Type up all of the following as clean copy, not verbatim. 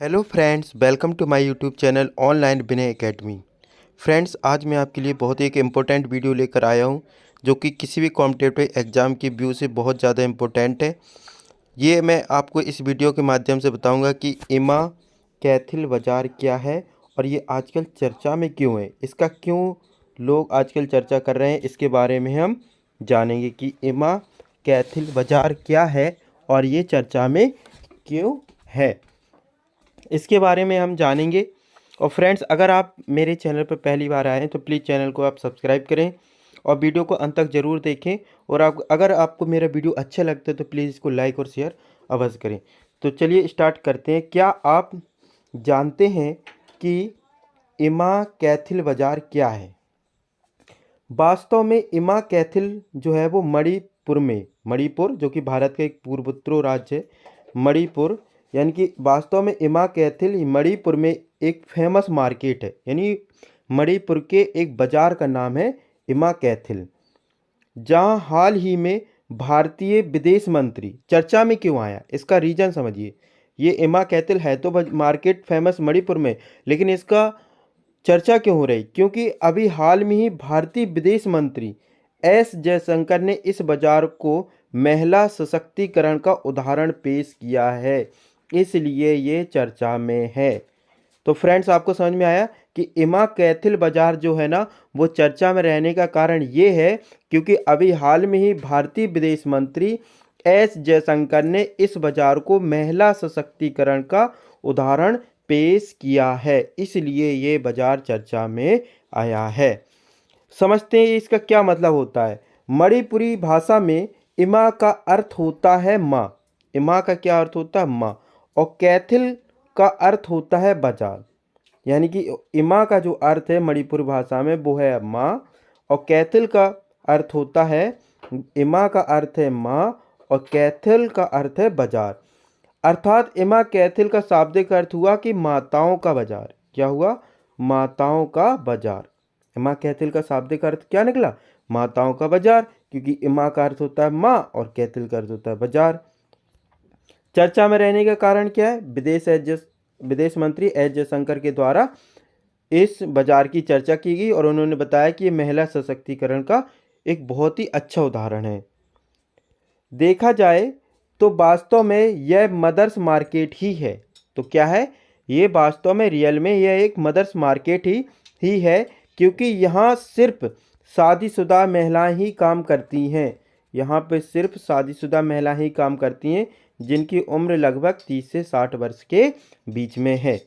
Hello friends, welcome to my YouTube channel online Vinay academy. Friends, आज मैं आपके लिए बहुत ही एक इम्पोर्टेंट वीडियो लेकर आया हूं, जो कि किसी भी कॉम्पिटिटिव एग्ज़ाम की व्यू से बहुत ज़्यादा इम्पोर्टेंट है। ये मैं आपको इस वीडियो के माध्यम से बताऊंगा कि इमा कैथिल बाज़ार क्या है और ये आजकल चर्चा में क्यों है, इसका क्यों लोग आजकल चर्चा कर रहे हैं, इसके बारे में हम जानेंगे कि इमा कैथिल बाज़ार क्या है और ये चर्चा में क्यों है, इसके बारे में हम जानेंगे। और फ्रेंड्स, अगर आप मेरे चैनल पर पहली बार आए हैं तो प्लीज़ चैनल को आप सब्सक्राइब करें और वीडियो को अंत तक ज़रूर देखें। और अगर आपको मेरा वीडियो अच्छा लगता है तो प्लीज़ इसको लाइक और शेयर अवश्य करें। तो चलिए स्टार्ट करते हैं। क्या आप जानते हैं कि इमा कैथिल बाज़ार क्या है? वास्तव में इमा कैथिल जो है वो मणिपुर जो कि भारत का एक पूर्वोत्तर राज्य है, मणिपुर, यानी कि वास्तव में इमा कैथिल मणिपुर में एक फेमस मार्केट है, यानी मणिपुर के एक बाज़ार का नाम है इमा कैथिल, जहां हाल ही में भारतीय विदेश मंत्री चर्चा में क्यों आया, इसका रीज़न समझिए। ये इमा कैथिल है तो मार्केट फेमस मणिपुर में, लेकिन इसका चर्चा क्यों हो रही? क्योंकि अभी हाल में ही भारतीय विदेश मंत्री एस जयशंकर ने इस बाजार को महिला सशक्तिकरण का उदाहरण पेश किया है, इसलिए ये चर्चा में है। तो फ्रेंड्स, आपको समझ में आया कि इमा कैथिल बाजार जो है ना, वो चर्चा में रहने का कारण ये है क्योंकि अभी हाल में ही भारतीय विदेश मंत्री एस जयशंकर ने इस बाजार को महिला सशक्तिकरण का उदाहरण पेश किया है, इसलिए ये बाजार चर्चा में आया है। समझते हैं इसका क्या मतलब होता है। मणिपुरी भाषा में इमा का अर्थ होता है माँ। इमा का क्या अर्थ होता है? माँ। और कैथिल का अर्थ होता है बाजार, यानी कि इमा का जो अर्थ है मणिपुर भाषा में वो है माँ, और कैथिल का अर्थ होता है, इमा का अर्थ है माँ और कैथिल का अर्थ है बाजार। अर्थात इमा कैथिल का शाब्दिक अर्थ हुआ कि माताओं का बाजार। क्या हुआ? माताओं का बाजार। इमा कैथिल का शाब्दिक अर्थ क्या निकला? माताओं का बाजार, क्योंकि इमा का अर्थ होता है माँ और कैथिल का अर्थ होता है बाजार। चर्चा में रहने का कारण क्या है? विदेश मंत्री एस जयशंकर के द्वारा इस बाजार की चर्चा की गई और उन्होंने बताया कि ये महिला सशक्तिकरण का एक बहुत ही अच्छा उदाहरण है। देखा जाए तो वास्तव में यह मदर्स मार्केट ही है। तो क्या है ये? वास्तव में रियल में यह एक मदर्स मार्केट ही है, क्योंकि यहाँ सिर्फ शादीशुदा महिलाएं ही काम करती हैं। यहाँ पे सिर्फ शादीशुदा महिलाएं ही काम करती हैं, जिनकी उम्र लगभग 30 से 60 वर्ष के बीच में है।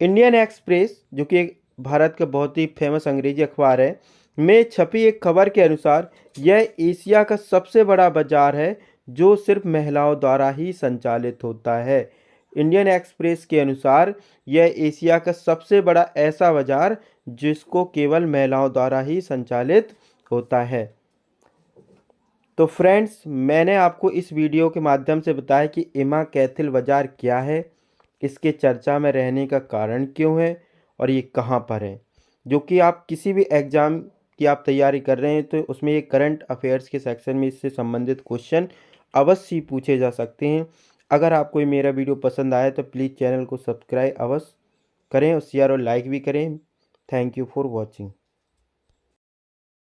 इंडियन एक्सप्रेस, जो कि एक भारत का बहुत ही फेमस अंग्रेजी अखबार है, में छपी एक खबर के अनुसार यह एशिया का सबसे बड़ा बाजार है जो सिर्फ महिलाओं द्वारा ही संचालित होता है। इंडियन एक्सप्रेस के अनुसार यह एशिया का सबसे बड़ा ऐसा बाजार जिसको केवल महिलाओं द्वारा ही संचालित होता है। तो फ्रेंड्स, मैंने आपको इस वीडियो के माध्यम से बताया कि इमा कैथिल बाजार क्या है, इसके चर्चा में रहने का कारण क्यों है और ये कहाँ पर है। जो कि आप किसी भी एग्ज़ाम की आप तैयारी कर रहे हैं तो उसमें ये करंट अफेयर्स के सेक्शन में इससे संबंधित क्वेश्चन अवश्य ही पूछे जा सकते हैं। अगर आपको ये मेरा वीडियो पसंद आया तो प्लीज़ चैनल को सब्सक्राइब अवश्य करें और शेयर और लाइक भी करें। Thank you for watching.